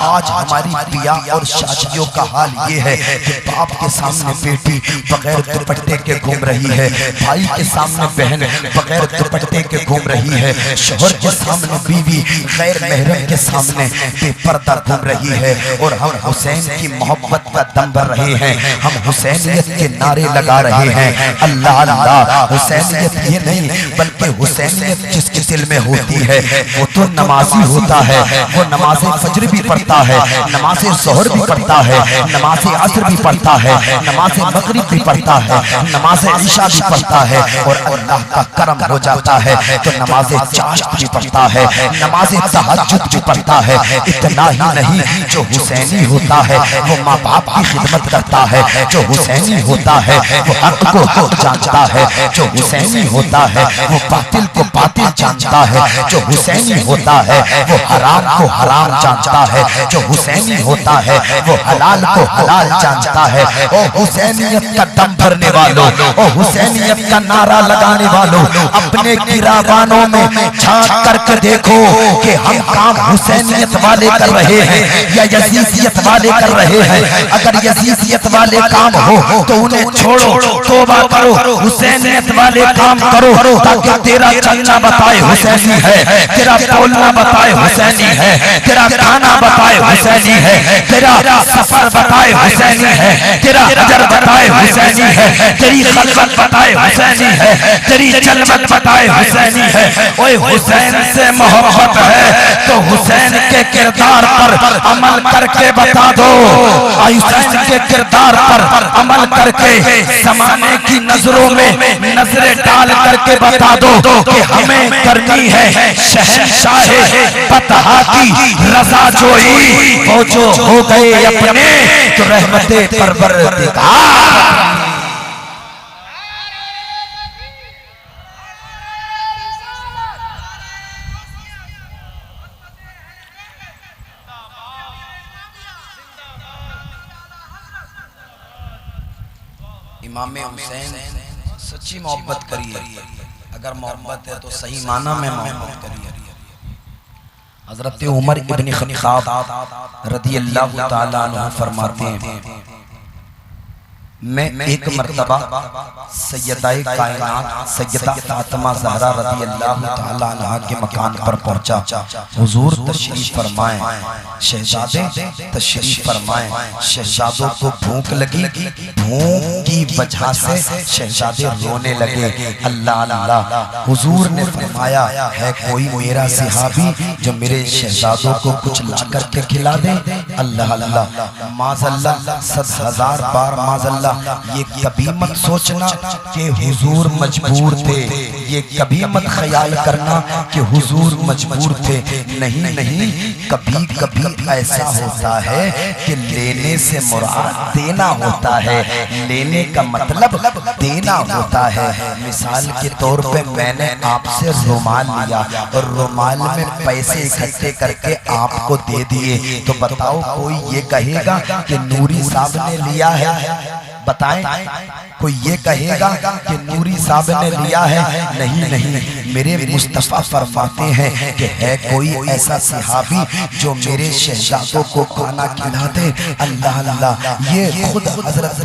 آج ہماری بیاہ اور شادیوں کا حال یہ ہے کہ باپ کے سامنے بیٹی بغیر دوپٹے کے گھوم رہی ہے، بھائی کے سامنے بہن بغیر دوپٹے کے گھوم رہی ہے، شوہر کے سامنے بیوی غیر محرم کے سامنے بے پردہ گھوم رہی ہے، اور ہم حسین کی محبت کا دم بھر رہے ہیں، ہم حسینیت کے نعرے لگا رہے ہیں۔ اللہ اللہ، حسینیت یہ نہیں بلکہ حسینیت جس کے دل میں ہوتی ہے وہ تو نمازی ہوتا ہے، وہ نماز فجر بھی پڑھتا ہے، نماز ظہر بھی پڑھتا ہے، نماز عصر بھی پڑھتا ہے، نماز مغرب بھی پڑھتا ہے، نماز عشاء بھی پڑھتا ہے، اور اللہ کا کرم ہو جاتا ہے تو نماز چاشت بھی پڑھتا ہے، نماز تہجد بھی پڑھتا ہے۔ اتنا ہی نہیں، جو حسینی ہوتا ہے وہ ماں باپ کی خدمت کرتا ہے، جو حسینی ہوتا ہے وہ حق کو حق جانتا ہے، جو حسینی ہوتا ہے وہ باطل کو باطل جانتا ہے، جو حسینی ہوتا ہے وہ حرام کو حرام جانتا ہے، جو حسینی ہوتا ہے وہ حلال کو حلال جانتا ہے۔ او حسینیت کا دم بھرنے والوں، او حسینیت کا نعرہ لگانے والوں، اپنے گراوانوں میں جھانک کر کے دیکھو کہ ہم کام حسینیت والے کر رہے ہیں یا یزیدیت والے کر رہے ہیں۔ اگر یزیدیت والے کام ہو تو انہیں چھوڑو، توبہ کرو، حسینیت والے کام کرو، تاکہ تیرا چلنا بتائے حسینی ہے، تیرا بولنا بتائے حسینی ہے، تیرا کھانا بتائے حسینی ہے، تیرا سفر بتائے حسینی ہے، تیرا حجر بتائے حسینی ہے، تیری خلوت بتائے حسینی ہے، تیری جلوت بتائے حسینی ہے۔ اوے حسین سے محبت ہے تو حسین کے کردار پر عمل کر کے بتا دو، حسین کے کردار پر عمل کر کے زمانے کی نظروں میں نظریں ڈال کر کے بتا دو کہ ہمیں کرنی ہے شہنشاہ فتح کی رضا جوئی، وہ جو ہو گئے اپنے تو رحمت پروردگار۔ امام حسین سچی محبت کریے، اگر محبت ہے تو صحیح معنی میں محبت کریے۔ حضرت عمر ابن خطاب رضی اللہ تعالیٰ عنہ فرماتے ہیں، میں ایک مرتبہ سیدہ کائنات سیدہ فاطمہ زہرا رضی اللہ تعالیٰ عنہ کے مکان پر پہنچا، حضور تشریف فرمائیں، شہزادے تشریف فرمائیں۔ شہزادوں کو بھوک لگی، بھوک کی وجہ سے شہزادے رونے لگے۔ اللہ اللہ، حضور نے فرمایا ہے کوئی میرا صحابی جو میرے شہزادوں کو کچھ لا کر کے کھلا دے؟ اللہ اللہ، معاذ اللہ، 100,000 بار معاذ اللہ، یہ کبھی مت سوچنا کہ حضور مجبور تھے، یہ کبھی مت خیال کرنا کہ حضور مجبور تھے، نہیں نہیں، کبھی کبھی ایسا ہوتا ہے کہ لینے سے مراد دینا ہوتا ہے، لینے کا مطلب دینا ہوتا ہے۔ مثال کے طور پہ میں نے آپ سے رومال لیا اور رومال میں پیسے اکٹھے کر کے آپ کو دے دیے، تو بتاؤ کوئی یہ کہے گا کہ نوری صاحب نے لیا ہے؟ بتائیں، کوئی یہ کہے گا کہ نوری صاحب نے لیا ہے؟ نہیں نہیں، میرے مصطفیٰ فرماتے ہیں کہ ہے کوئی ایسا صحابی جو میرے شہزادوں کو کھانا کھلا دے؟ اللہ اللہ، یہ خود حضرت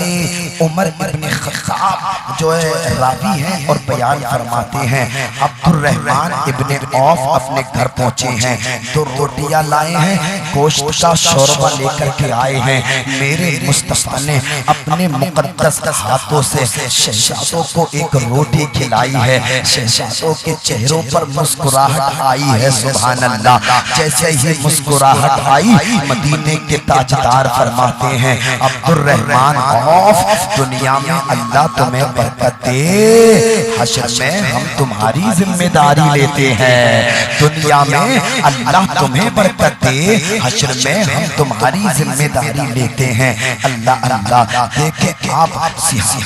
عمر ابن خطاب جو راوی ہیں اور بیان فرماتے ہیں، عبد الرحمن ابن عوف اپنے گھر پہنچے ہیں، 2 روٹیاں لائے ہیں، گوشت کا شوربہ لے کر کے آئے ہیں۔ میرے مصطفیٰ نے اپنے مقدس ہاتھوں سے شہزادوں کو ایک روٹی کھلائی ہے، شہزادوں کے چہروں پر مسکراہٹ آئی ہے۔ سبحان اللہ، جیسے ہی مسکراہٹ آئی، مدینے کے تاجدار فرماتے ہیں عبد الرحمن عوف، دنیا میں اللہ تمہیں برکت دے، حشر میں ہم تمہاری ذمہ داری لیتے ہیں۔ دنیا میں اللہ تمہیں برکت دے، حشر میں ہم تمہاری ذمہ داری لیتے ہیں۔ اللہ اللہ، دیکھیں آپ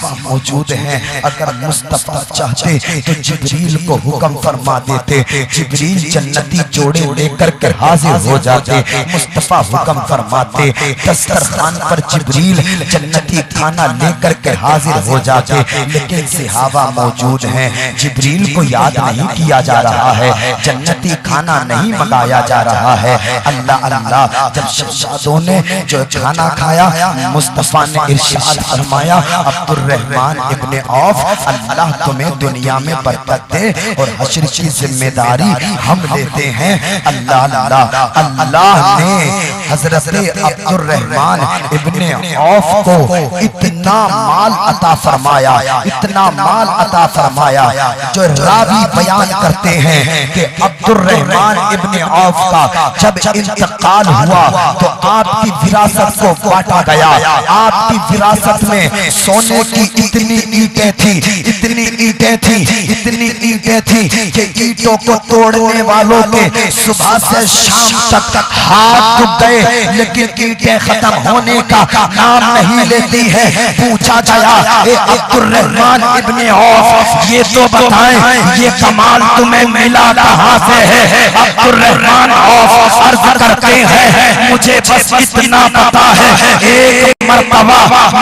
مصطفیٰ موجود ہیں. اگر مصطفیٰ چاہتے تو جبریل کو حکم فرما دیتے, جبریل جنتی جوڑے لے کر کے حاضر ہو جاتے. مصطفیٰ حکم فرماتے, دسترخوان پر جبریل جنتی کھانا لے کر کے حاضر ہو جاتے. لیکن صحابہ موجود ہیں, جبریل کو یاد نہیں کیا جا رہا ہے, جنتی کھانا نہیں منگایا جا رہا ہے. اللہ اللہ, جب شہزادوں نے جو کھانا کھایا, مصطفیٰ نے ارشاد فرمایا, عبد الرحمن ابن عوف, اللہ تمہیں دنیا میں برکت دے اور حشر کی ذمہ داری ہم لیتے ہیں. اللہ اللہ, اللہ نے حضرت عبد الرحمن ابن عوف کو اتنا مال عطا فرمایا, اتنا مال عطا فرمایا, جو راوی بیان کرتے ہیں کہ عبد الرحمن ابن عوف کا جب انتقال ہوا تو آپ کی وراثت کو بانٹا گیا. آپ کی وراثت میں سونے کی اتنی اینٹیں تھیں, اتنی اینٹیں تھیں, اتنی اینٹیں تھیں کہ اینٹوں کو توڑنے والوں کے صبح سے شام تک ہاتھ ٹوٹ گئے, لیکن اینٹیں ختم ہونے کا نام نہیں لیتی ہے. پوچھا گیا, اے عبد الرحمن ابن عوف, یہ تو بتائیں یہ کمال تمہیں ملا کہاں سے ہے؟ عبد الرحمن عوف عرض کرتے ہیں, مجھے بس اتنا پتا ہے, ایک مرتبہ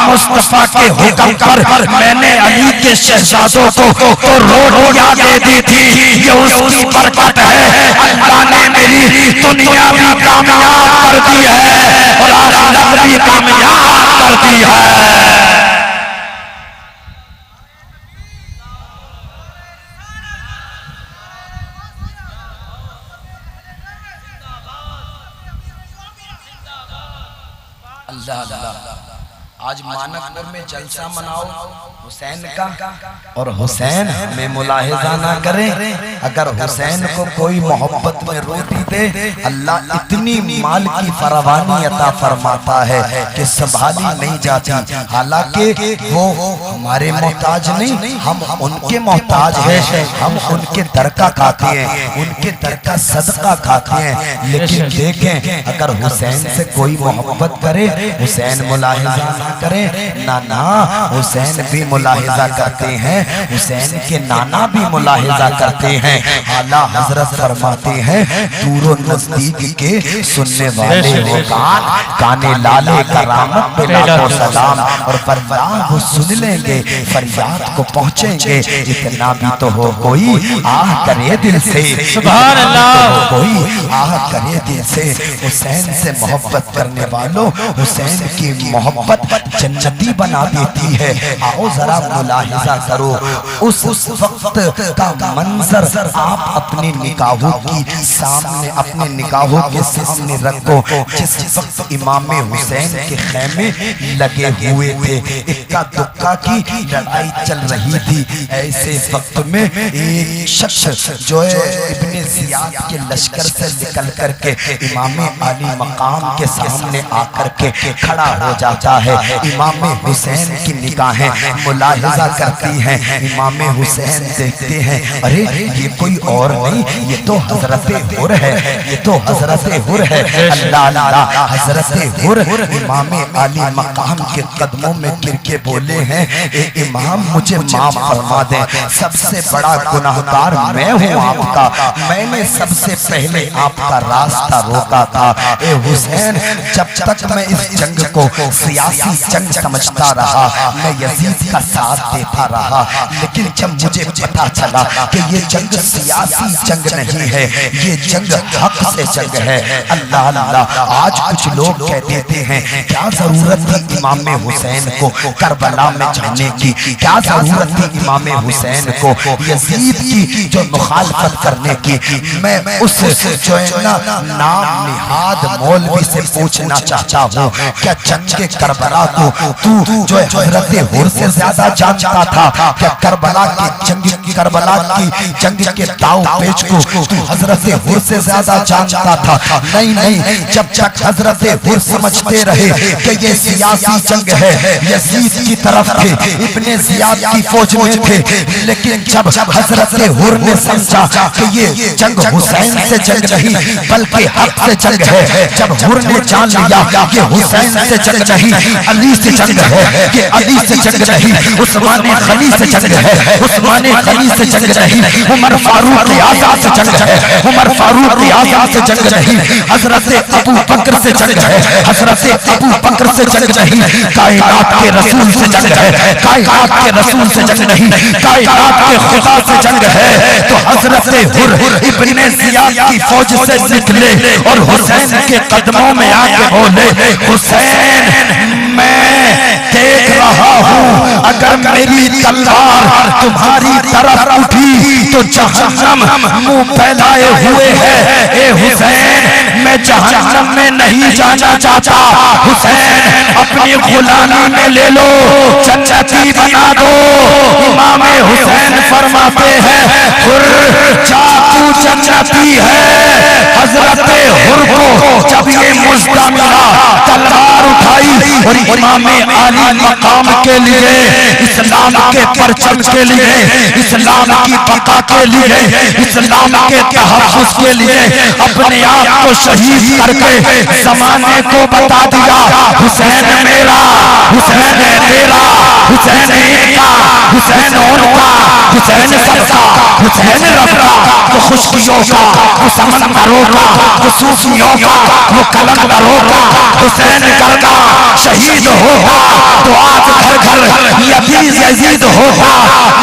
مصطفیٰ کے حکم پر میں نے علی کے شہزادوں کو تو روٹیاں دے دی تھی. یہ اس کی برکت ہے, اللہ نے میری دنیا بھی کامیاب کر دی ہے اور آخرت بھی کامیاب کر دی ہے. اللہ اللہ, آج مانک پور میں جلسہ مناؤ حسین کا, اور حسین میں ملاحظہ نہ کریں. اگر حسین کو کوئی محبت میں روٹی دے, اللہ اتنی مال کی فراوانی عطا فرماتا ہے کہ سنبھالی نہیں جاتی. حالانکہ وہ ہمارے محتاج نہیں, ہم ان کے محتاج ہیں, ہم ان کے در کا کھاتے ہیں, ان کے در کا صدقہ کھاتے ہیں. لیکن دیکھیں, اگر حسین سے کوئی محبت کرے, حسین ملاحظہ نہ کرے, نانا حسین بھی ملاحظہ کرتے ہیں, حسین کے نانا بھی ملاحظہ کرتے ہیں. اعلیٰ حضرت فرماتے ہیں, دور و نزدیک کے سننے والے ہو کان, کانے لالے کرامت پہ لاکھوں سلام, اور فرمایا وہ سن لیں گے, فریاد کو پہنچیں گے. اتنا بھی تو ہو کوئی آہ کرے دل سے, سبحان اللہ, کوئی آہ کرے دل سے. حسین سے محبت کرنے والوں, حسین کی محبت جنتی بنا دیتی ہے. آؤ ذرا ملاحظہ کرو, اس وقت کا منظر آپ اپنی نگاہوں کی سامنے, اپنے نگاہوں کے سامنے رکھو. جس وقت امام حسین کے خیمے لگے ہوئے تھے, اکا دکا کی لڑائی چل رہی تھی, ایسے وقت میں ایک شخص جو ابن زیاد کے لشکر سے نکل کر کے امام علی مقام کے سامنے آ کر کے کھڑا ہو جاتا ہے. امام حسین کی نگاہیں ملاحظہ کرتی ہیں. امام حسین دیکھتے ہیں, ارے یہ کوئی اور نہیں, یہ تو حضرت حر ہے, یہ تو حضرت حر ہے. اللہ اللہ, حضرت حر امام علی مقام کے قدموں میں گر کے بولے ہیں, اے امام مجھے معاف فرما دیں, سب سے بڑا گناہگار میں ہوں آپ کا, میں نے سب سے پہلے آپ کا راستہ روکا تھا. اے حسین, جب تک میں اس جنگ کو سیاسی جنگ سمجھتا رہا, میں یزید کا ساتھ دیتا رہا, لیکن جب مجھے پتا چلا کہ یہ جنگ سیاسی جنگ نہیں ہے, یہ جنگ حق سے جنگ ہے. اللہ اللہ, آج کچھ لوگ کہہ دیتے ہیں, کیا ضرورت تھی امام حسین کو کربلا میں جانے کی, کیا ضرورت تھی امام حسین کو یزید کی جو مخالفت کرنے کی. میں اس جو ہے نا نام نہاد مولوی سے پوچھنا چاہتا ہوں, کیا جنگ کربلا کو تو جو حضرت حر سے زیادہ جانتا تھا؟ کیا کربلا کی جنگ کے داؤ پیچ کو تو حضرت حر سے زیادہ جانتا تھا؟ نہیں نہیں, جب تک حضرت حر سمجھتے رہے کہ یہ سیاسی جنگ ہے، یزید کی طرف تھے، ابن زیاد کی فوج میں تھے، لیکن جب حضرت حر نے سمجھا کہ یہ جنگ حسین سے جنگ نہیں بلکہ حق سے جنگ ہے، جب حر نے جان لیا کہ حسین سے جنگ نہیں علی سے جنگ ہے، کہ علی سے جنگ نہیں عثمان غنی سے جنگ ہے، عثمان غنی سے جنگ نہیں عمر فاروق اعظم سے جنگ ہے، عمر فاروق اعظم سے جنگ نہیں حضرت ابو بکر سے جنگ ہے، حضرت ابو بکر سے جنگ نہیں کائنات کے رسول سے جنگ ہے، کائنات کے رسول سے جنگ نہیں کائنات کے خدا سے جنگ ہے، تو حضرت حر ابن زیاد کی فوج سے نکلے اور حسین کے قدموں میں آ کے بولے حسین میں دیکھ رہا ہوں اگر میری تلوار تمہاری طرف اٹھی تو جہنم منہ پھیلائے ہوئے ہے، اے حسین میں جہنم میں نہیں جانا چاہتا، حسین اپنی غلامی میں لے لو جنتی بنا دو۔ امام حسین فرماتے ہیں حر جا تو جنتی ہے۔ حضرت حر کو جب یہ مژدہ ملا تلوار اٹھائی اور امام عالی مقام کے لیے اسلام کے پرچم کے لیے اسلام کی بقا کے لیے اسلام کے تحفظ کے لیے اپنے آپ کو شہید کر کے زمانے کو بتا دیا حسین میرا، حسین تیرا، حسین ان کا، حسین ان کا، حسین سب کا، حسین رب کا، وہ خشکیوں کا، وہ سمندروں کا، وہ صوفیوں کا، وہ کلندروں کا، حسین گھر کا شہید ہوگا تو آج گھر گھر یزید ہوگا،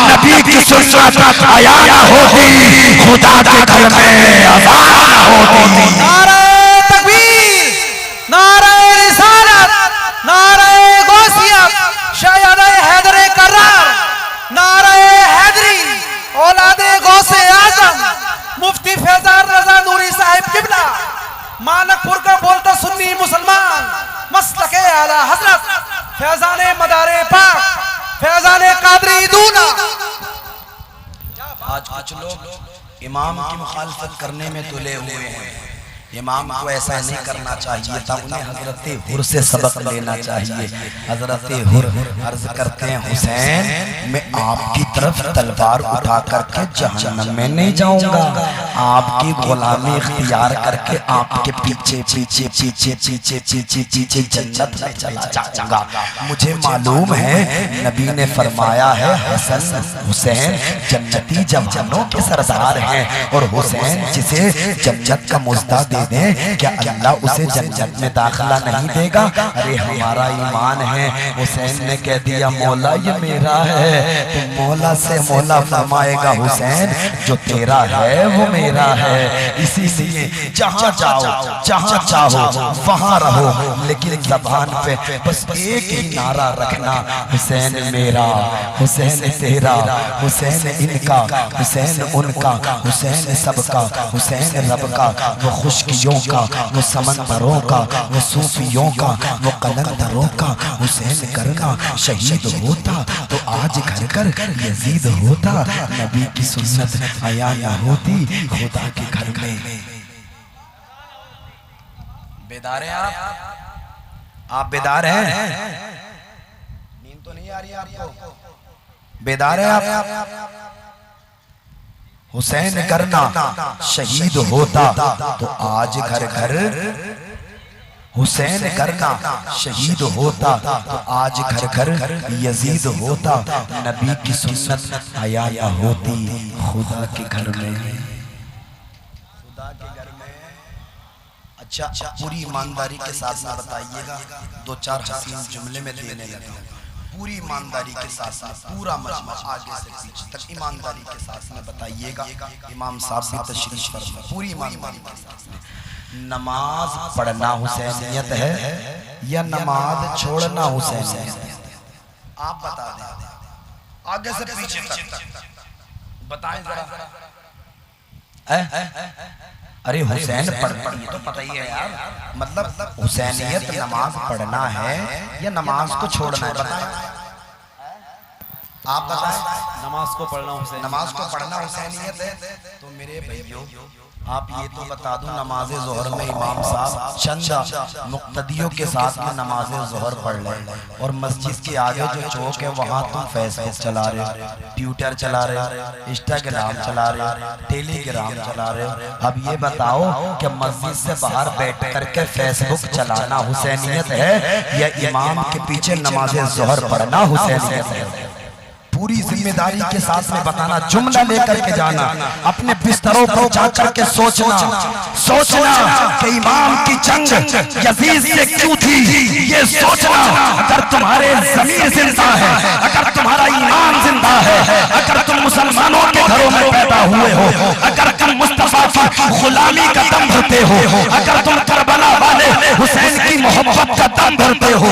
نبی کی سنت عیاں نہ ہوتی، خدا کے گھر میں اذان نہ ہوتی۔ نعرہ تکبیر، نعرہ رسالت، نعرہ غوثیت، شاید حیدر کرار، نعرہ حیدری، اولاد غوث اعظم، مفتی فیضان رضا نوری صاحب قبلہ، مانک پور کا بولتا سنی مسلمان، مسلک اعلی حضرت فیضان مدار پاک، فیضان قادری دونا۔ آج کچھ لوگ امام کی مخالفت کرنے میں تلے ہوئے ہیں، امام کو ایسا نہیں کرنا چاہیے تھا، انہیں حضرت حر سے سبق لینا چاہیے۔ حضرت حر عرض کرتے ہیں حسین میں آپ کی طرف تلوار اٹھا کر کے جہنم میں نہیں جاؤں گا، آپ کی غلامی اختیار کر کے آپ کے پیچھے پیچھے پیچھے پیچھے پیچھے پیچھے جنت میں چلا جاؤں گا۔ مجھے معلوم ہے نبی نے فرمایا ہے حسن حسین جنتی جوانوں کے سردار ہیں، اور حسین جسے جنت کا مژدہ دے دیں کیا اللہ اسے جنت میں داخلہ نہیں دے گا؟ ارے ہمارا ایمان ہے۔ حسین نے کہہ دیا مولا یہ میرا ہے، تو مولا سے مولا فرمائے گا حسین جو تیرا ہے وہ میرا ہے۔ اسی لیے جہاں جاؤ جہاں چاہو وہاں رہو، لیکن زبان پہ بس ایک ہی نعرہ رکھنا حسین میرا، حسین تیرا، حسین ان کا، حسین ان کا، حسین سب کا، حسین رب کا، وہ خشکیوں کا، وہ سمندروں کا، وہ صوفیوں کا، وہ قلندروں کا۔ حسین کرنا شہید ہوتا تو آج گھر گھر یزید ہوتا، نبی کی سنت عیاں نہ ہوتی، خدا کے گھر میں۔ بیدار ہیں آپ بیدار ہیں؟ نیند تو نہیں آ رہی آپ کو؟ بیدار ہیں آپ؟ حسین کرنا شہید ہوتا تو آج گھر گھر، حسین کرنا شہید ہوتا تو آج گھر گھر یزید ہوتا، نبی کی سنت عیاں نہ ہوتی، خدا کے گھر میں۔ خدا کے گھر میں۔ اچھا پوری ایمانداری کے ساتھ میں بتائیے گا، دو چار حسین جملے میں دینے لگا ہوں، پوری ایمانداری کے ساتھ میں، پورا مجمع آگے سے پیچھے تک ایمانداری کے ساتھ میں بتائیے گا، امام صاحب بھی تشریف فرما، پوری ایمانداری کے ساتھ میں۔ نماز پڑھنا حسینیت ہے یا نماز چھوڑنا حسینیت ہے؟ آپ بتا دیں، آگے سے پیچھے تک بتائیں ذرا۔ ارے حسین پڑھنا یہ تو پتہ ہی ہے یار، مطلب حسینیت نماز پڑھنا ہے یا نماز کو چھوڑنا ہے؟ بتائیں آپ بتائیں۔ نماز کو پڑھنا حسینیت، نماز کو پڑھنا حسینیت ہے تو میرے بھائیوں آپ یہ تو بتا دو نماز ظہر میں امام صاحب چند مقتدیوں کے ساتھ میں نماز ظہر پڑھ لیں اور مسجد کے آگے جو چوک ہے وہاں تم فیس بک چلا رہے ہو، ٹویٹر چلا رہے ہو، انسٹاگرام چلا رہے ہو، ٹیلی گرام چلا رہے ہو. اب یہ بتاؤ کہ مسجد سے باہر بیٹھ کر کے فیس بک چلانا حسینیت ہے یا امام کے پیچھے نماز ظہر پڑھنا حسینیت ہے؟ پوری ذمہ داری کے ساتھ میں بتانا، جملہ لے کر کے جانا، اپنے بستروں پر جا کر کے سوچنا کہ امام کی جنگ یزید سے کیوں تھی. یہ سوچنا اگر تمہارے ضمیر زندہ ہے، اگر تمہارا ایمان زندہ ہے، اگر تم مسلمانوں کے گھروں میں پیدا ہوئے ہو، اگر تم مصطفیٰ کی غلامی کا دم بھرتے ہو، اگر تم کربلا والے حسین کی محبت کا دم بھرتے ہو،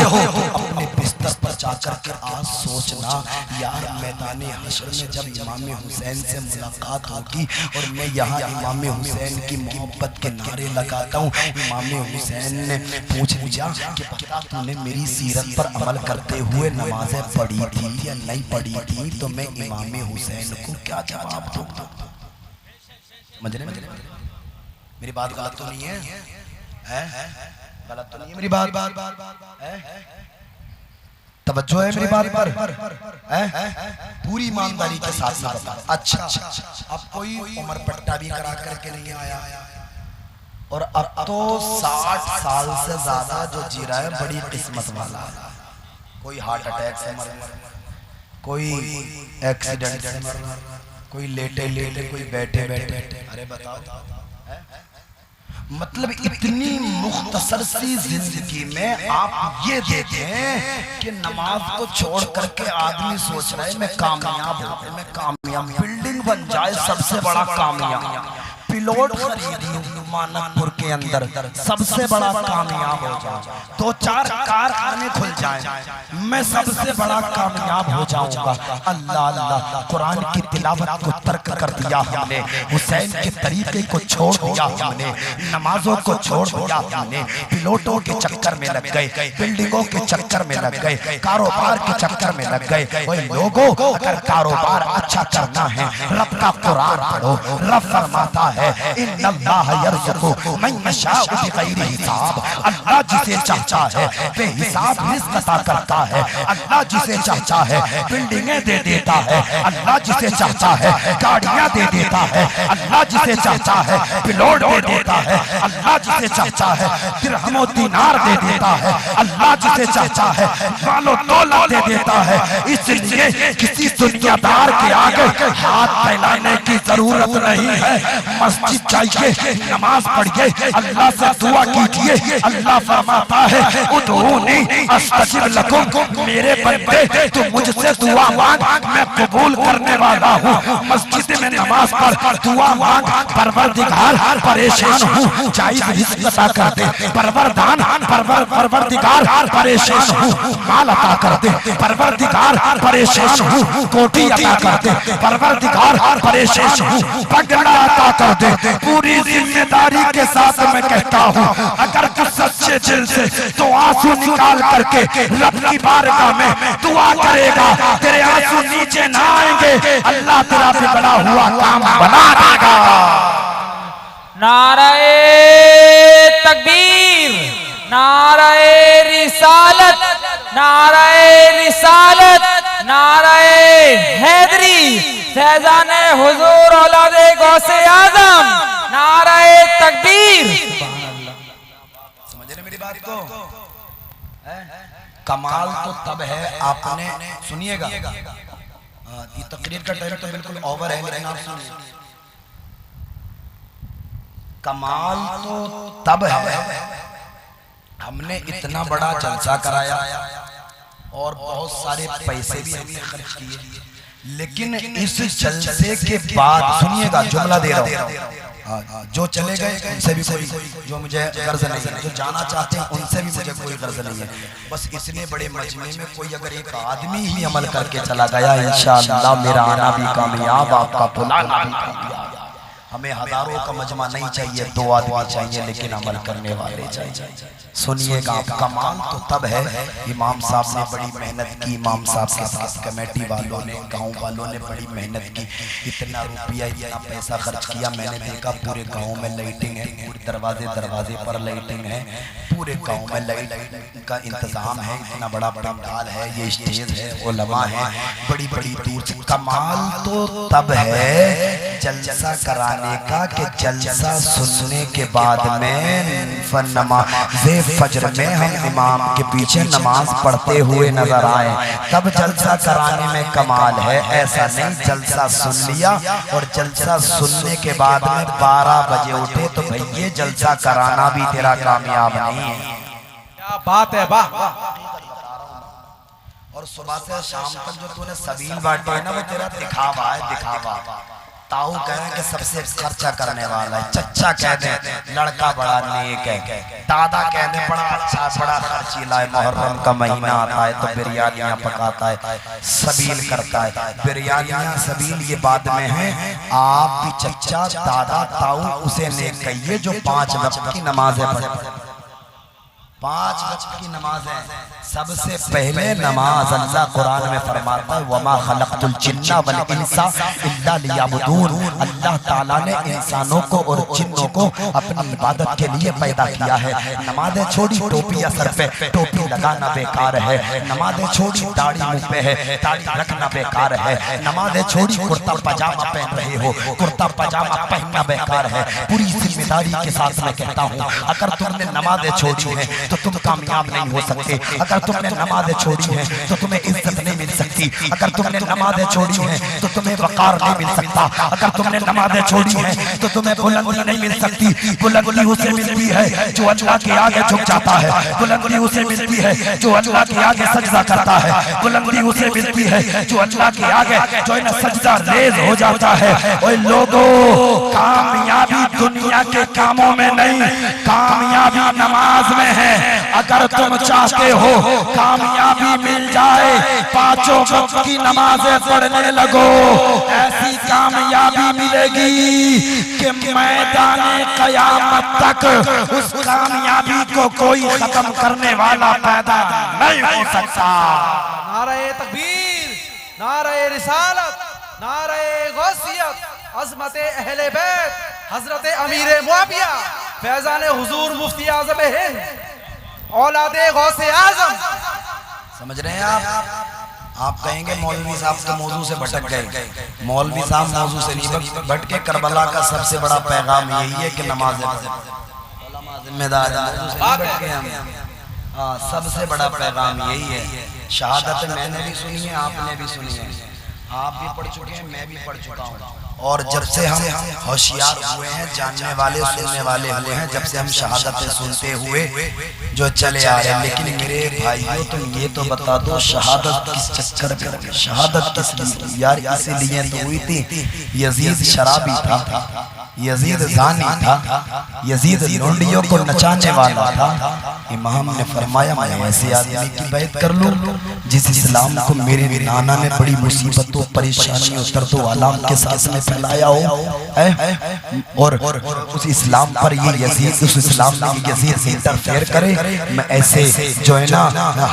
اپنے بستر پر جا کر کے آج سوچنا یار میدان حشر میں جب امام حسین سے ملاقات ہوگی اور میں یہاں امام حسین کی محبت کے نعرے لگاتا ہوں. امام حسین نے پوچھ لیا کہ پتہ تو نے میری سیرت پر عمل کرتے ہوئے نمازیں پڑھی تھی یا نہیں پڑھی تھی، تو میں امام حسین کو کیا جواب دوں؟ میری بات غلط تو نہیں ہے؟ غلط تو نہیں ہے میری بات؟ توجہ ہے میری بات پر؟ پوری ایمانداری کے ساتھ میں بتا. اچھا اب کوئی عمر پٹا بھی کرا کر کے نہیں آیا اور اب تو 60 سال سے زیادہ جو جی رہا ہے بڑی قسمت والا ہے. کوئی ہارٹ اٹیک سے مر رہا، کوئی ایکسیڈنٹ سے مر رہا، کوئی لیٹے لیٹے، کوئی بیٹھے بیٹھے. ارے بتاؤ، مطلب اتنی مختصر سی زندگی میں آپ یہ دیکھیں کہ نماز کو چھوڑ کر کے آدمی سوچ رہا ہے میں کامیاب ہوں، میں کامیاب، بلڈنگ بن جائے سب سے بڑا کامیاب، پلوٹ خرید لوں مانک پور کے اندر سب سے بڑا کامیاب ہو جاؤں، 2-4 کارخانے کھل جائیں میں سب سے بڑا کامیاب ہو جاؤں گا. اللہ اللہ، قرآن کی تلاوت کو ترک کر دیا ہم نے، حسین کے طریقے کو چھوڑ دیا ہم نے، نمازوں کو چھوڑ دیا ہم نے، پلوٹوں کے چکر میں لگ گئے، بلڈنگوں کے چکر میں لگ گئے، کاروبار کے چکر میں لگ گئے. اوہ لوگوں، اگر کاروبار اچھا کرنا ہے رب کا قرآن پڑھو. رب فرماتا ہے ان اللہ یرزق من یشاء بغیر حساب. اللہ جسے چاہتا ہے بے حساب رزق عطا کرتا ہے. اللہ جسے چاہتا ہے بلڈنگیں دے دیتا ہے. اللہ جسے چاہتا ہے گاڑیاں دے دیتا ہے. اللہ جسے چاہتا ہے پلوٹ دے دیتا ہے. اللہ جسے چاہتا ہے درہم و دینار دے دیتا ہے. اللہ جسے چاہتا ہے مال و دولت دے دیتا ہے. اس لیے کسی دنیا دار کے آگے ہاتھ پھیلانے کی ضرورت نہیں ہے. مسجد چاہیے، نماز پڑھیے، اللہ سے دعا کیجئے. اللہ فرماتا ہے ادعونی استجب لکم، میرے بندے تو مجھ سے دعا مانگ میں قبول کرنے والا ہوں. مسجد میں نماز پڑھ، دعا مانگ. پروردگار پریشان ہوں جائز رزق عطا کر دے. پروردگار پریشان ہوں مال عطا کر دے. پروردگار پریشان ہوں کوٹی عطا کر دے. پروردگار پریشان ہوں پگڑا عطا کر دے. پوری ذمہ داری کے ساتھ میں کہتا ہوں اگر تو سچے دل سے تو آنسو نکال کر کے رب کی بارگاہ میں دعا کرے گا، تیرے آنسو نیچے نہ آئیں گے، اللہ تیرا بگڑا ہوا کام بنا دے گا. نعرہ تکبیر، نعرہ رسالت، نعرہ رسالت، نعرہ حیدری، فیضان حضور اولاد غوث اعظم، نعرہ تکبیر. سمجھ رہے میری بات کو؟ کمال تو تب ہے، آپ نے سنیے گا، یہ تقریر کا ٹائم تو بالکل اوور ہے لیکن آپ سنیے. کمال تو تب ہے ہم نے اتنا بڑا جلسہ کرایا اور بہت سارے پیسے بھی ہم نے خرچ کیے، لیکن اس جلسے کے بعد سنیے گا، جملہ دے رہا ہوں، جو چلے گئے ان سے بھی کوئی جو مجھے غرض نہیں ہے، جو جانا چاہتے ہیں ان سے بھی مجھے کوئی غرض نہیں ہے. بس اتنے بڑے مجمع میں کوئی اگر ایک آدمی ہی عمل کر کے چلا گیا انشاءاللہ میرا آنا بھی کامیاب، آپ کا بلانا بھی کامیاب. ہمیں ہزاروں کا مجمع نہیں چاہیے، 2 آدمی چاہیے لیکن عمل کرنے والے چاہیے۔ سنیے گا، کمال تو تب ہے، امام صاحب نے بڑی محنت کی، امام صاحب کے ساتھ کمیٹی والوں نے، گاؤں والوں نے بڑی محنت کی، اتنا روپیہ اتنا پیسہ خرچ کیا۔ میں نے دیکھا پورے گاؤں میں لائٹنگ ہے، پورے دروازے پر لائٹنگ ہے، پورے گاؤں میں لائٹ کا انتظام ہے، اتنا بڑا پنڈال ہے، یہ اسٹیج ہے، علماء ہیں، بڑی بڑی دور سے۔ کمال تو تب ہے جلسہ کرانے کا کہ جلسہ سننے کے بعد میں نماز فجر میں ہم امام کے پیچھے نماز پڑھتے ہوئے نظر آئے، تب جلسہ کرانے میں کمال ہے۔ ایسا نہیں جلسہ سن لیا اور جلسہ سننے کے بعد میں 12 بجے اٹھے تو بھئی یہ جلسہ کرانا بھی تیرا کامیاب نہیں ہے۔ کیا بات ہے، واہ واہ۔ اور صبح سے شام تک جو تو نے سبیل بانٹے ہیں نا، وہ تیرا دکھاوا ہے، دکھاوا۔ تاؤ کہہ ہیں کہ سب سے خرچہ کرنے والا ہے، چچا کہہ دیں لڑکا بڑا نیک ہے، دادا کہہ دیں بڑا اچھا بڑا خرچیلا ہے، محرم کا مہینہ آتا ہے تو بریانیاں پکاتا ہے، سبیل کرتا ہے، بریانیاں سبیل یہ بعد میں ہیں۔ آپ بھی چچا دادا تاؤ اسے نیک کہیے جو 5 وقت کی نمازیں پڑھتے ہیں، 5 وقت کی نماز ہے۔ سب سے پہلے نماز اللہ قرآن میں فرماتا ہے وَمَا خَلَقْتُ الْجِنَّ وَالْإِنسَ إِلَّا لِيَعْبُدُونَ۔ اللہ تعالیٰ نے انسانوں کو اور جنوں کو اپنی عبادت کے لیے پیدا کیا ہے۔ نمازیں چھوڑی ٹوپی سر پہ، ٹوپی لگانا بیکار ہے، نمازیں چھوڑی داڑھی منہ پہ ہے، داڑھی رکھنا بیکار ہے، نمازیں چھوڑی کرتا پاجامہ پہن رہے ہو، کرتا پاجامہ پہننا بیکار ہے۔ پوری ذمہ داری کے ساتھ میں کہتا ہوں اگر تم نے نمازیں چھوڑی ہیں تو تم کامیاب نہیں ہو سکتے، اگر تم نے نمازیں چھوڑی ہیں تو تمہیں عزت نہیں مل سکتی، اگر تم نے نمازیں چھوڑی ہیں تو تمہیں وقار نہیں مل سکتا، اگر تم نے نمازیں چھوڑی ہیں تو تمہیں بلندی نہیں مل سکتی۔ بلندی اسے ملتی ہے جو اللہ کے آگے جھک جاتا ہے، بلندی اسے ملتی ہے جو اللہ کے آگے سجدہ کرتا ہے، بلندی اسے ملتی ہے جو اللہ کے آگے جو ہے نا سجدہ ریز ہو جاتا ہے۔ اوے لوگوں، کامیابی دنیا کے کاموں میں نہیں، کامیابی نماز میں ہے۔ اگر تم چاہتے ہو کامیابی مل جائے، 5 وقت کی نمازیں پڑھنے لگو، ایسی کامیابی ملے گی کہ میدان قیامت تک اس کامیابی کو کوئی ختم کرنے والا پیدا نہیں ہو سکتا۔ نعرہ تکبیر، نعرہ رسالت، نعرہ غوثیت، عظمت اہل بیت، حضرت امیر معاویہ، فیضان حضور مفتی اعظم ہند، اولاد غوث اعظم۔ سمجھ رہے ہیں آپ کہیں گے مولوی صاحب کے موضوع سے بھٹک گئے، مولوی صاحب موضوع سے نہیں بھٹ کے، کربلا کا سب سے بڑا پیغام یہی ہے کہ نماز ذمہ دار سب سے بڑا پیغام یہی ہے۔ شہادت میں نے بھی سنی ہے، آپ نے بھی سنی ہے، آپ بھی پڑھ چکے ہیں، میں بھی پڑھ چکا ہوں۔ اور جب سے ہم ہوشیار ہوئے ہیں، جاننے والے سننے والے ہوئے ہیں، جب سے ہم شہادتیں سنتے ہوئے جو چلے آ رہے ہیں۔ لیکن میرے بھائیوں تم یہ تو بتا دو شہادت کس چکر میں، شہادت کس لیے؟ یار اسی لیے تو ہوئی تھی، یزید شرابی تھا، یزید زانی تھا، یزید لونڈیوں کو نچانے والا تھا۔ امام نے فرمایا میں ایسے آدمی کی بیعت کر لوں جس اسلام کو میرے نانا نے بڑی مصیبتوں پریشانیوں درد و آلام کے ساتھ میں پھیلایا ہو، اور اس اسلام پر یہ یزید، اس اسلام میں یہ یزید انٹرفیئر کرے، میں ایسے جو ہے نا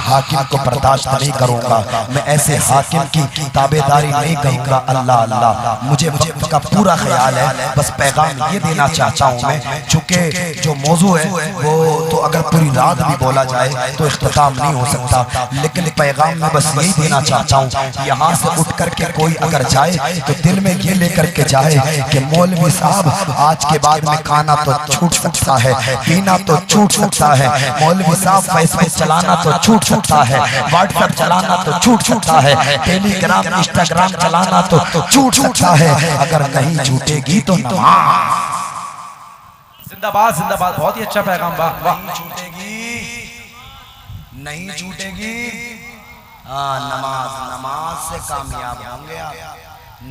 حاکم کو برداشت نہیں کروں گا، میں ایسے حاکم کی تابعداری نہیں کروں گا۔ اللہ اللہ، مجھے وقت کا پورا خیال ہے، بس پیغام یہ دینا چاہتا ہوں میں، چونکہ جو موضوع ہے وہ تو اگر پوری رات بھی بولا جائے تو اختتام نہیں ہو سکتا، لیکن پیغام میں بس یہی دینا چاہتا ہوں، یہاں سے اٹھ کر کے کوئی اگر جائے تو دل میں یہ لے کر کے جائے کہ مولوی صاحب آج کے بعد میں کھانا تو چھوٹ سکتا ہے، پینا تو چھوٹ سکتا ہے، مولوی صاحب فیس بک چلانا تو چھوٹ سکتا ہے، واٹس ایپ چلانا تو چھوٹ سکتا ہے، ٹیلی گرام انسٹاگرام چلانا تو چھوٹ سکتا ہے، اگر نہیں چھوٹے گی تو نماز۔ زندہ باد، زندہ باد، بہت ہی اچھا پیغام، واہ واہ۔ نہیں چھوٹے گی، نہیں چھوٹے گی، نماز، نماز سے کامیاب ہوں گے آپ،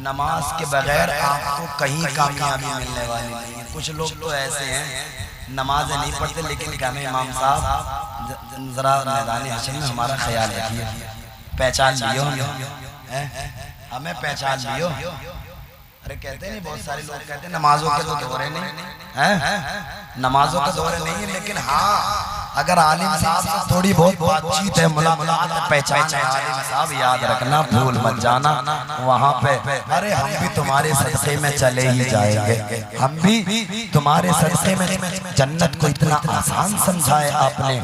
نماز کے بغیر آپ کو کہیں کامیابی ملنے والی نہیں ہے۔ کچھ لوگ تو ایسے ہیں نمازیں نہیں پڑھتے لیکن کہنے امام صاحب ذرا میدان حشر میں ہمارا خیال رکھیے، پہچان لیو ہمیں پہچان لیو، ارے کہتے نہیں بہت سارے لوگ کہتے ہیں نمازوں کے تو دورے نہیں ہیں، نمازوں کے دورے نہیں ہیں، لیکن ہاں اگر عالم صاحب سے تھوڑی بہت بات چیت ہے، ملاقات پہچان ہے، عالم صاحب یاد رکھنا بھول مت جانا وہاں پہ، ارے ہم بھی تمہارے صدقے میں چلے ہی جائیں گے، ہم بھی تمہارے صدقے میں، جنت کو اتنا آسان سمجھائے آپ نے،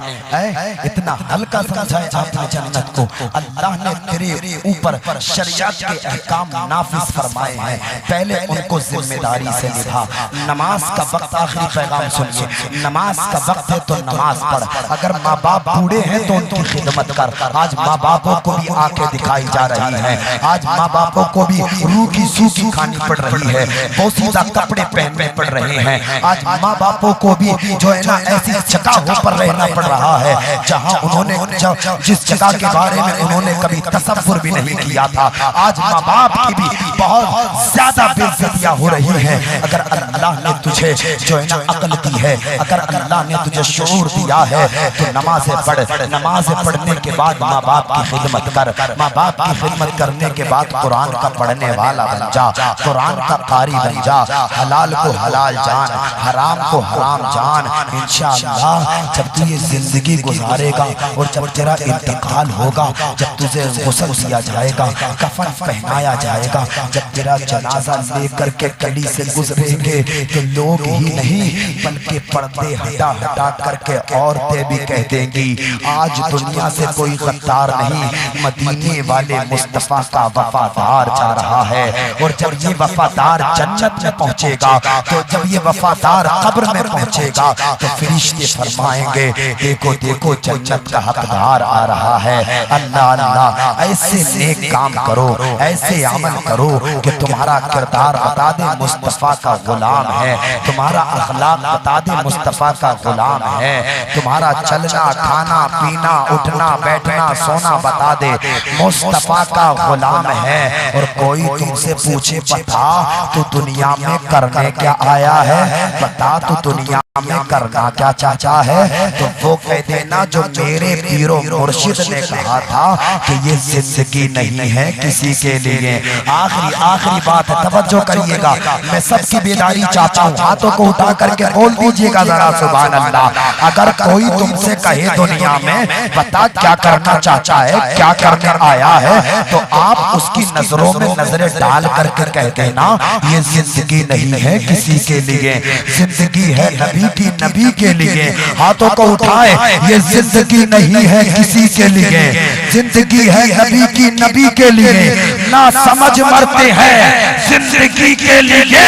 اتنا ہلکا سمجھائے آپ نے جنت کو، اللہ نے تیرے اوپر شریعت کے احکام نافذ فرمائے ہیں، پہلے ان کو ذمہ داری سے نبھا، نماز کا وقت، آخری پیغام سنیے، نماز کا وقت ہے تو نماز پڑھ، اگر ماں باپ بوڑھے ہیں تو ان کی خدمت کر، آج ماں باپوں کو بھی آنکھیں دکھائی جا رہی ہیں، آج ماں باپوں کو بھی روکی سوکی کھانی پڑ رہی ہے، بوسیدہ کپڑے پہننے پڑ رہے ہیں، آج ماں باپوں کو بھی جو ہے نا ایسی جگہوں پر رہنا پڑ رہا ہے جہاں انہوں نے جس جگہ کے بارے میں انہوں نے کبھی تصور بھی نہیں کیا تھا، آج ماں باپ کی بھی بہت زیادہ بے عزتیاں ہو رہی ہیں، اگر اللہ نے تجھے جو ہے نا عقل دی ہے، اگر اللہ نے تجھے شعور دیا ہے تو نمازیں پڑھ، نمازیں پڑھنے کے بعد ماں باپ کی خدمت کر، ماں باپ کی خدمت کرنے کے بعد قرآن کا پڑھنے والا بن جا، قرآن کا قاری بن جا، حلال کو حلال جان، حرام کو حرام جان، انشاءاللہ جب تو یہ زندگی گزارے گا اور جب تیرا انتقال ہوگا، جب تجھے غسل دیا جائے گا، کفن پہنایا جائے گا، جب تیرا جنازہ لے کر کے گلی سے گزریں گے تو لوگ ہی نہیں بلکہ پردے ہٹا ہٹا کر کے عورتیں بھی کہہ دیں گی آج دنیا سے کوئی غدار نہیں، مدینے والے مصطفیٰ کا وفادار جا رہا ہے، اور جب یہ وفادار جنت میں پہنچے گا، تو جب یہ وفادار قبر میں پہنچے گا تو فرشتے فرمائیں گے دیکھو دیکھو جنت کا حقدار آ رہا ہے، اللہ اللہ ایسے نیک کام کرو، ایسے عمل کرو کہ تمہارا کردار بتا دے مصطفیٰ کا غلام ہے، تمہارا اخلاق بتا دے مصطفیٰ کا غلام ہے، تمہارا چلنا کھانا پینا اٹھنا بیٹھنا سونا بتا دے مصطفیٰ کا غلام ہے، اور کوئی تم سے پوچھے بتا تو دنیا میں کرنے کیا آیا ہے، بتا تو دنیا میں کرنا کیا چاہتا ہے، تو وہ کہہ دینا جو میرے پیر و مرشد نے کہا تھا کہ یہ زندگی نہیں ہے کسی کے لیے، آخری بات ہے توجہ کریے گا، میں سب کی بیداری چاہتا ہوں، ہاتھوں کو اٹھا کر کے بول دیجئے گا ذرا سبحان اللہ، اگر کوئی تم سے کہے دنیا میں بتا کیا کرنا چاہتا ہے کیا کرنے آیا ہے، تو آپ اس کی نظروں میں نظریں ڈال کر کے کہہ دینا یہ زندگی نہیں ہے کسی کے لیے، زندگی ہے نبی کے لیے، ہاتھوں کو اٹھائے یہ زندگی نہیں ہے کسی کے لیے، زندگی ہے نبی کے لیے، نہ سمجھ مرتے ہیں زندگی کے لیے،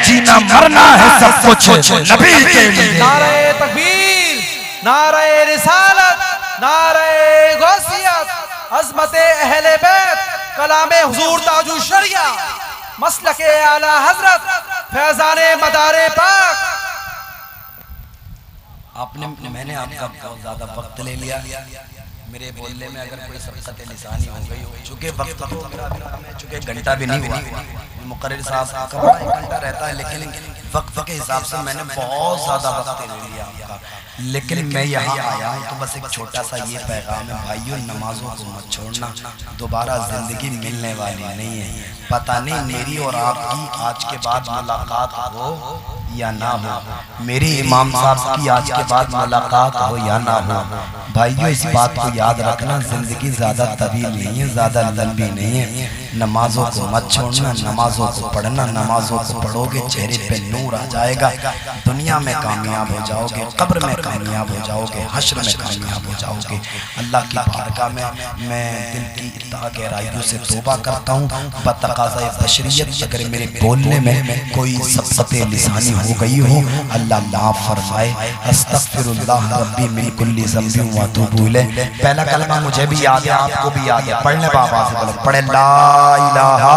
جینا مرنا ہے سب کچھ نبی کے لیے۔ نعرہ تکبیر، نعرہ رسالت، نعرہ غوثیت، عظمت اہل بیت، کلام حضور تاج الشریعہ، مسلک اعلی حضرت فیضان مدار پاک۔ میں نے آپ کا بہت زیادہ وقت لے لیا، میرے بولنے میں اگر کوئی سبقت لسانی ہو گئی ہو، چونکہ وقت تو میرا چونکہ گھنٹہ بھی نہیں ہوا، مقرر صاحب کا بڑا 1 گھنٹہ رہتا ہے، لیکن وقت کے حساب سے میں نے بہت زیادہ وقت لے لیا آپ کا، لیکن میں یہاں آیا ہوں تو بس ایک چھوٹا سا یہ پیغام ہے بھائیوں، نمازوں کو مت چھوڑنا، دوبارہ زندگی ملنے والی نہیں ہے، پتہ نہیں میری اور آپ کی آج کے بعد ملاقات ہو یا نہ ہو، میری امام صاحب کی آج کے بعد ملاقات ہو یا نہ ہو، بھائیوں اس بات کو یاد رکھنا، زندگی زیادہ طویل نہیں ہے، زیادہ لمبی نہیں ہے، نمازوں کو مت چھوڑنا، نمازوں کو پڑھنا، نمازوں کو پڑھو گے چہرے پہ نور آ جائے گا، دنیا میں کامیاب ہو جاؤ گے، قبر میں کامیاب ہو جاؤ گے، حشر میں کامیاب ہو جاؤ گے، اللہ کی بارگاہ میں دل کی اتنا گہرائیوں سے توبہ کرتا ہوں، بتقاضۂ بشریت اگر میرے بولنے میں کوئی سبقت لسانی ہو گئی ہو اللہ معاف فرمائے، استغفر اللہ ربی من کل ذنب واتوب الیہ۔ پہلا کلمہ مجھے بھی یاد ہے، آپ کو بھی یاد ہے، پڑھنے بابا سے بولو، پڑھے لا الہ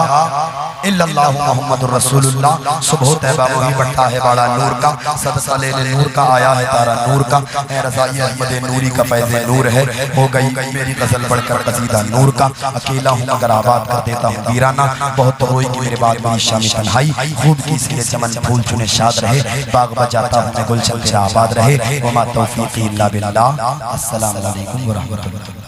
الا اللہ محمد رسول اللہ، صبح طیبہ وہی بڑھتا ہے باڑا نور کا، صدقہ لے لے نور کا، آیا ہے تارا نور کا، اے رضائی احمد نوری کا فیض نور ہے، ہو گئی میری غزل بڑھ کر قصیدہ نور کا، اکیلا ہوں مگر آباد کر دیتا ہوں ویرانہ، بہت روئی کی میرے بعد میری شامی تنہائی، خوب کی اس لیے چمن پھول چنے شاد رہے، باغ بجاتا ہوں میں گلشن تیرا آباد رہے، وما توفیقی الا باللہ، السلام علیکم ورحمۃ اللہ۔